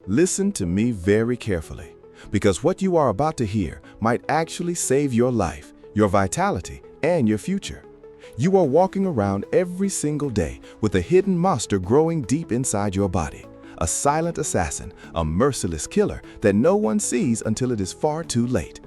Listen to me very carefully, because what you are about to hear might actually save your life, your vitality, and your future. You are walking around every single day with a hidden monster growing deep inside your body, a silent assassin, a merciless killer that no one sees until it is far too late.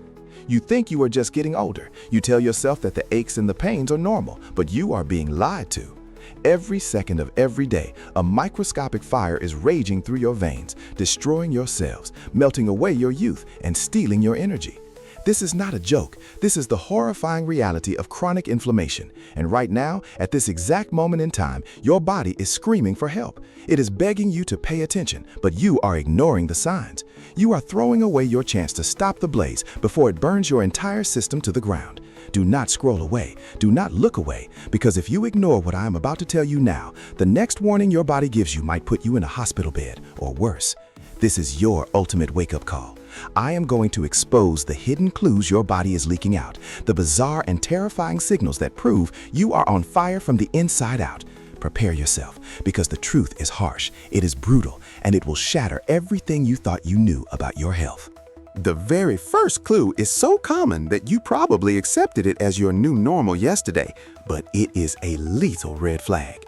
You think you are just getting older. You tell yourself that the aches and the pains are normal, but you are being lied to. Every second of every day, a microscopic fire is raging through your veins, destroying your cells, melting away your youth, and stealing your energy. This is not a joke. This is the horrifying reality of chronic inflammation. And right now, at this exact moment in time, your body is screaming for help. It is begging you to pay attention, but you are ignoring the signs. You are throwing away your chance to stop the blaze before it burns your entire system to the ground. Do not scroll away. Do not look away, because if you ignore what I am about to tell you now, the next warning your body gives you might put you in a hospital bed, or worse. This is your ultimate wake-up call. I am going to expose the hidden clues your body is leaking out, the bizarre and terrifying signals that prove you are on fire from the inside out. Prepare yourself, because the truth is harsh, it is brutal, and it will shatter everything you thought you knew about your health. The very first clue is so common that you probably accepted it as your new normal yesterday, but it is a lethal red flag.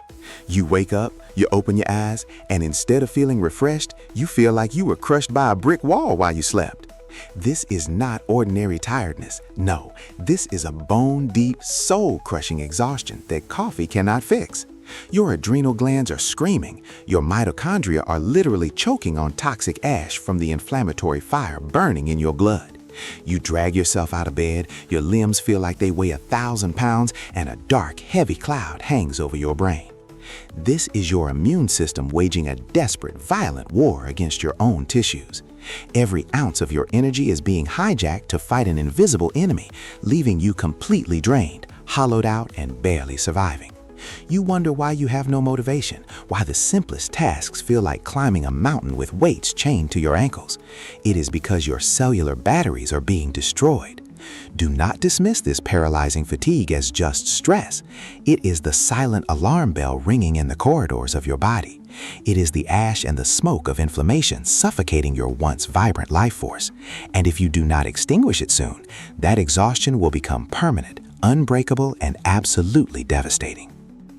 You wake up, you open your eyes, and instead of feeling refreshed, you feel like you were crushed by a brick wall while you slept. This is not ordinary tiredness. No, this is a bone-deep, soul-crushing exhaustion that coffee cannot fix. Your adrenal glands are screaming. Your mitochondria are literally choking on toxic ash from the inflammatory fire burning in your blood. You drag yourself out of bed, your limbs feel like they weigh 1,000 pounds, and a dark, heavy cloud hangs over your brain. This is your immune system waging a desperate, violent war against your own tissues. Every ounce of your energy is being hijacked to fight an invisible enemy, leaving you completely drained, hollowed out, and barely surviving. You wonder why you have no motivation, why the simplest tasks feel like climbing a mountain with weights chained to your ankles. It is because your cellular batteries are being destroyed. Do not dismiss this paralyzing fatigue as just stress. It is the silent alarm bell ringing in the corridors of your body. It is the ash and the smoke of inflammation suffocating your once vibrant life force. And if you do not extinguish it soon, that exhaustion will become permanent, unbreakable, and absolutely devastating.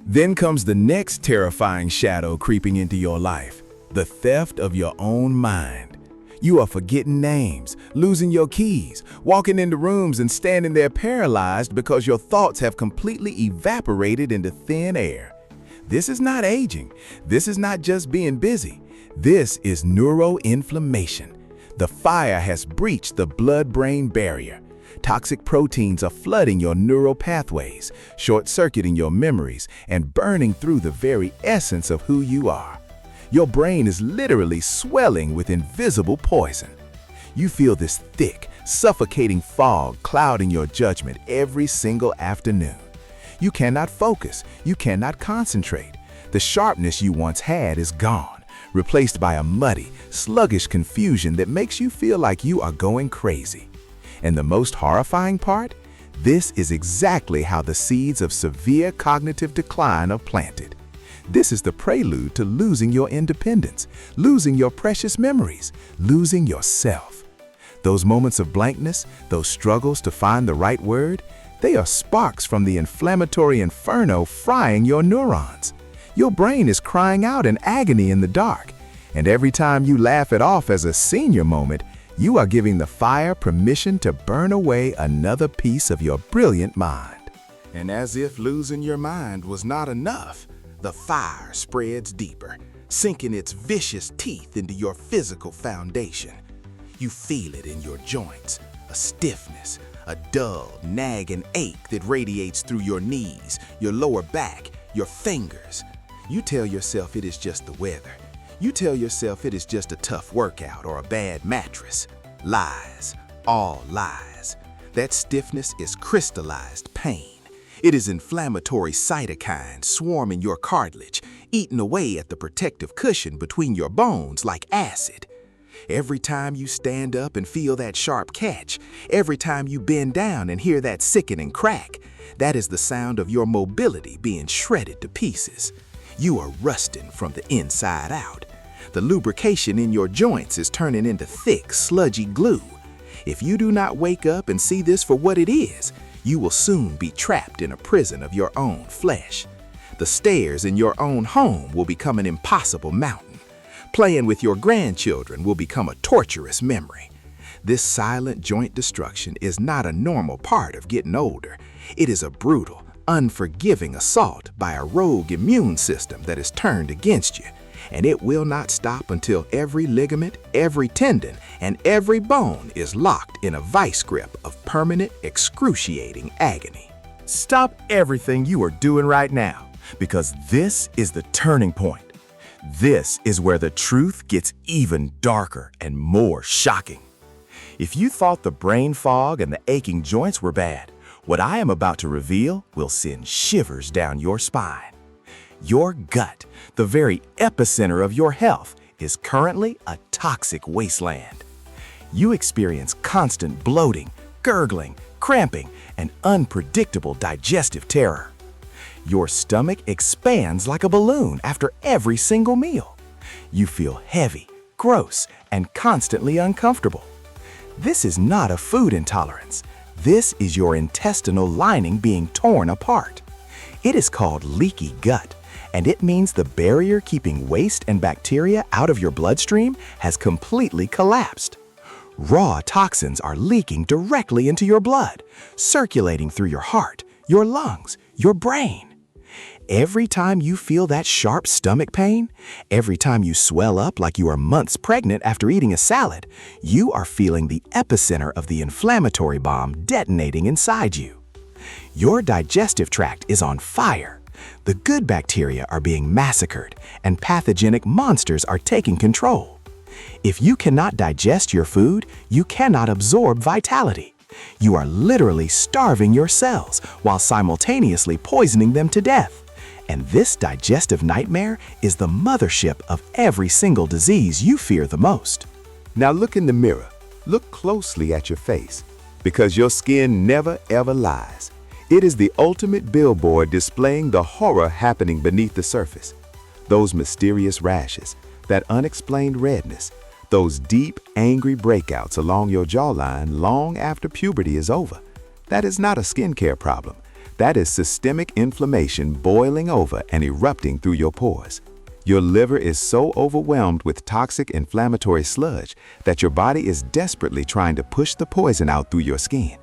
Then comes the next terrifying shadow creeping into your life, the theft of your own mind. You are forgetting names, losing your keys, walking into rooms and standing there paralyzed because your thoughts have completely evaporated into thin air. This is not aging. This is not just being busy. This is neuroinflammation. The fire has breached the blood-brain barrier. Toxic proteins are flooding your neural pathways, short-circuiting your memories, and burning through the very essence of who you are. Your brain is literally swelling with invisible poison. You feel this thick, suffocating fog clouding your judgment every single afternoon. You cannot focus. You cannot concentrate. The sharpness you once had is gone, replaced by a muddy, sluggish confusion that makes you feel like you are going crazy. And the most horrifying part? This is exactly how the seeds of severe cognitive decline are planted. This is the prelude to losing your independence, losing your precious memories, losing yourself. Those moments of blankness, those struggles to find the right word, they are sparks from the inflammatory inferno frying your neurons. Your brain is crying out in agony in the dark, and every time you laugh it off as a senior moment, you are giving the fire permission to burn away another piece of your brilliant mind. And as if losing your mind was not enough, the fire spreads deeper, sinking its vicious teeth into your physical foundation. You feel it in your joints, a stiffness, a dull, nagging ache that radiates through your knees, your lower back, your fingers. You tell yourself it is just the weather. You tell yourself it is just a tough workout or a bad mattress. Lies, all lies. That stiffness is crystallized pain. It is inflammatory cytokines swarming your cartilage, eating away at the protective cushion between your bones like acid. Every time you stand up and feel that sharp catch, every time you bend down and hear that sickening crack, that is the sound of your mobility being shredded to pieces. You are rusting from the inside out. the lubrication in your joints is turning into thick, sludgy glue. If you do not wake up and see this for what it is, you will soon be trapped in a prison of your own flesh. The stairs in your own home will become an impossible mountain. Playing with your grandchildren will become a torturous memory. This silent joint destruction is not a normal part of getting older. It is a brutal, unforgiving assault by a rogue immune system that is turned against you. And it will not stop until every ligament, every tendon, and every bone is locked in a vice grip of permanent, excruciating agony. Stop everything you are doing right now, because this is the turning point. This is where the truth gets even darker and more shocking. If you thought the brain fog and the aching joints were bad, what I am about to reveal will send shivers down your spine. Your gut, the very epicenter of your health, is currently a toxic wasteland. You experience constant bloating, gurgling, cramping, and unpredictable digestive terror. Your stomach expands like a balloon after every single meal. You feel heavy, gross, and constantly uncomfortable. This is not a food intolerance. This is your intestinal lining being torn apart. It is called leaky gut, and it means the barrier keeping waste and bacteria out of your bloodstream has completely collapsed. Raw toxins are leaking directly into your blood, circulating through your heart, your lungs, your brain. Every time you feel that sharp stomach pain, every time you swell up like you are months pregnant after eating a salad, you are feeling the epicenter of the inflammatory bomb detonating inside you. Your digestive tract is on fire. The good bacteria are being massacred, and pathogenic monsters are taking control. If you cannot digest your food, you cannot absorb vitality. You are literally starving your cells while simultaneously poisoning them to death. And this digestive nightmare is the mothership of every single disease you fear the most. Now look in the mirror. Look closely at your face, because your skin never ever lies. It is the ultimate billboard displaying the horror happening beneath the surface. Those mysterious rashes, that unexplained redness, those deep, angry breakouts along your jawline long after puberty is over. That is not a skincare problem. That is systemic inflammation boiling over and erupting through your pores. Your liver is so overwhelmed with toxic inflammatory sludge that your body is desperately trying to push the poison out through your skin.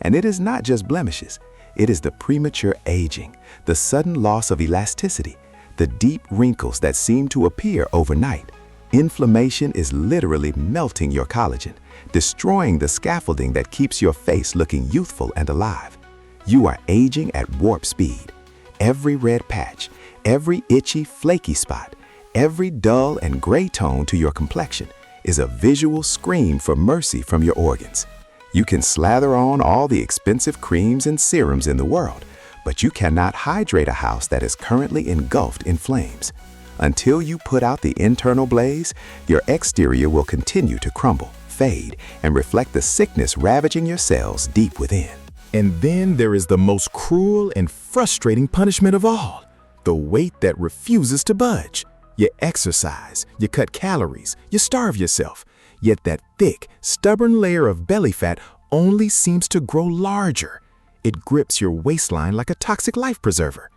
And it is not just blemishes. It is the premature aging, the sudden loss of elasticity, the deep wrinkles that seem to appear overnight. Inflammation is literally melting your collagen, destroying the scaffolding that keeps your face looking youthful and alive. You are aging at warp speed. Every red patch, every itchy, flaky spot, every dull and gray tone to your complexion is a visual scream for mercy from your organs. You can slather on all the expensive creams and serums in the world, but you cannot hydrate a house that is currently engulfed in flames. Until you put out the internal blaze, your exterior will continue to crumble, fade, and reflect the sickness ravaging your cells deep within. And then there is the most cruel and frustrating punishment of all, the weight that refuses to budge. You exercise, you cut calories, you starve yourself, yet that thick, stubborn layer of belly fat only seems to grow larger. It grips your waistline like a toxic life preserver.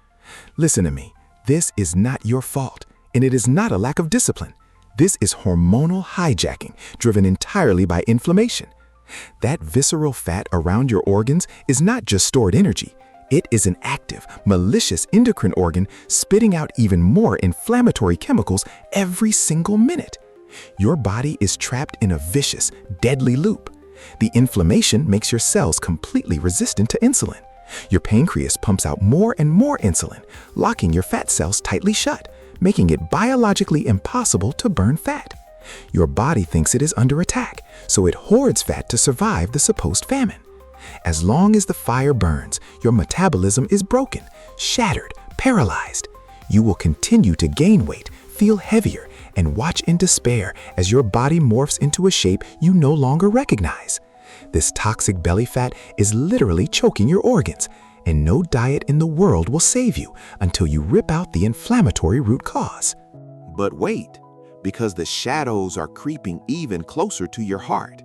Listen to me, this is not your fault, and it is not a lack of discipline. This is hormonal hijacking, driven entirely by inflammation. That visceral fat around your organs is not just stored energy. It is an active, malicious endocrine organ spitting out even more inflammatory chemicals every single minute. Your body is trapped in a vicious, deadly loop. The inflammation makes your cells completely resistant to insulin. Your pancreas pumps out more and more insulin, locking your fat cells tightly shut, making it biologically impossible to burn fat. Your body thinks it is under attack, so it hoards fat to survive the supposed famine. As long as the fire burns, your metabolism is broken, shattered, paralyzed. You will continue to gain weight, feel heavier, and watch in despair as your body morphs into a shape you no longer recognize. This toxic belly fat is literally choking your organs, and no diet in the world will save you until you rip out the inflammatory root cause. But wait, because the shadows are creeping even closer to your heart.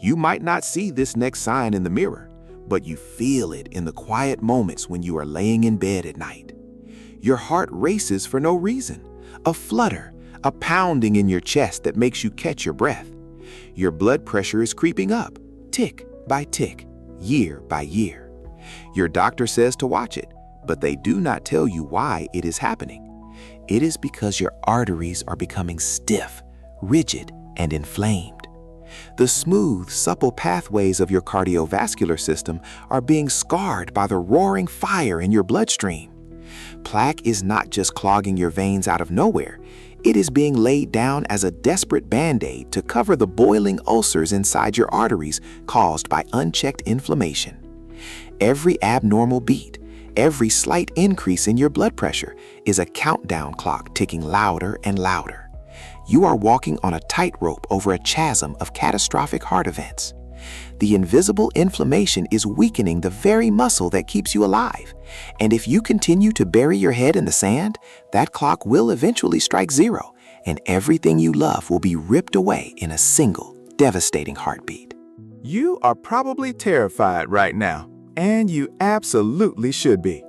You might not see this next sign in the mirror, but you feel it in the quiet moments when you are laying in bed at night. Your heart races for no reason, a flutter, a pounding in your chest that makes you catch your breath. Your blood pressure is creeping up, tick by tick, year by year. Your doctor says to watch it, but they do not tell you why it is happening. It is because your arteries are becoming stiff, rigid, and inflamed. The smooth, supple pathways of your cardiovascular system are being scarred by the roaring fire in your bloodstream. Plaque is not just clogging your veins out of nowhere. It is being laid down as a desperate band-aid to cover the boiling ulcers inside your arteries caused by unchecked inflammation. Every abnormal beat, every slight increase in your blood pressure is a countdown clock ticking louder and louder. You are walking on a tightrope over a chasm of catastrophic heart events. The invisible inflammation is weakening the very muscle that keeps you alive. And if you continue to bury your head in the sand, that clock will eventually strike zero, and everything you love will be ripped away in a single, devastating heartbeat. You are probably terrified right now, and you absolutely should be.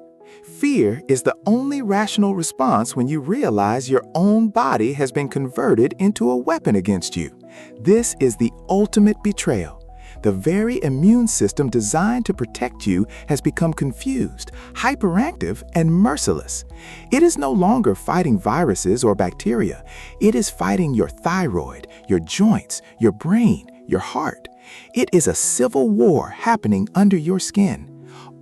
Fear is the only rational response when you realize your own body has been converted into a weapon against you. This is the ultimate betrayal. The very immune system designed to protect you has become confused, hyperactive, and merciless. It is no longer fighting viruses or bacteria. It is fighting your thyroid, your joints, your brain, your heart. It is a civil war happening under your skin.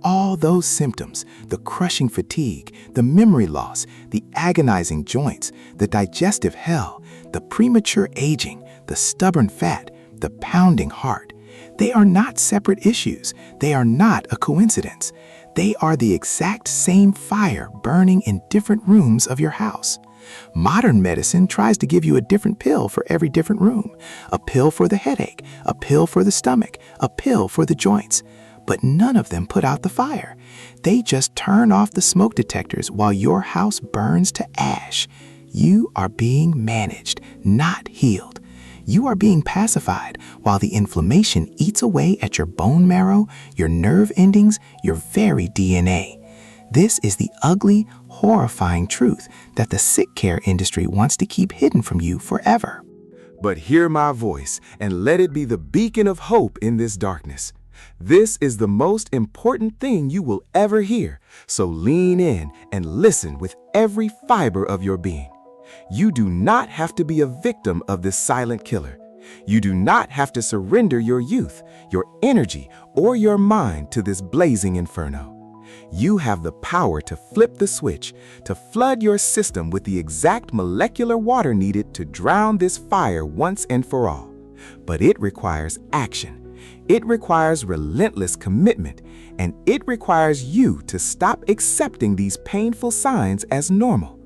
All those symptoms, the crushing fatigue, the memory loss, the agonizing joints, the digestive hell, the premature aging, the stubborn fat, the pounding heart, they are not separate issues. They are not a coincidence. They are the exact same fire burning in different rooms of your house. Modern medicine tries to give you a different pill for every different room. A pill for the headache, a pill for the stomach, a pill for the joints. But none of them put out the fire. They just turn off the smoke detectors while your house burns to ash. You are being managed, not healed. You are being pacified while the inflammation eats away at your bone marrow, your nerve endings, your very DNA. This is the ugly, horrifying truth that the sick care industry wants to keep hidden from you forever. But hear my voice and let it be the beacon of hope in this darkness. This is the most important thing you will ever hear, so lean in and listen with every fiber of your being. You do not have to be a victim of this silent killer. You do not have to surrender your youth, your energy, or your mind to this blazing inferno. You have the power to flip the switch, to flood your system with the exact molecular water needed to drown this fire once and for all. But it requires action. It requires relentless commitment, and it requires you to stop accepting these painful signs as normal.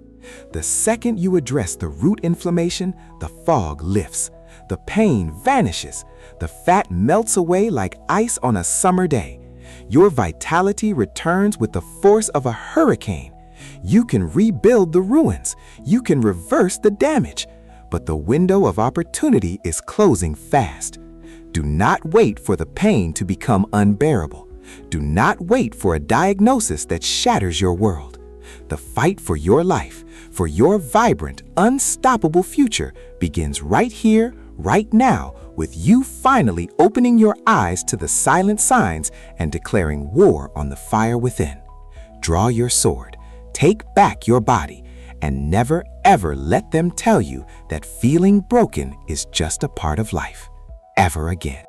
The second you address the root inflammation, the fog lifts, the pain vanishes, the fat melts away like ice on a summer day. Your vitality returns with the force of a hurricane. You can rebuild the ruins. You can reverse the damage. But the window of opportunity is closing fast. Do not wait for the pain to become unbearable. Do not wait for a diagnosis that shatters your world. The fight for your life, for your vibrant, unstoppable future begins right here, right now, with you finally opening your eyes to the silent signs and declaring war on the fire within. Draw your sword, take back your body, and never ever let them tell you that feeling broken is just a part of life. Ever again.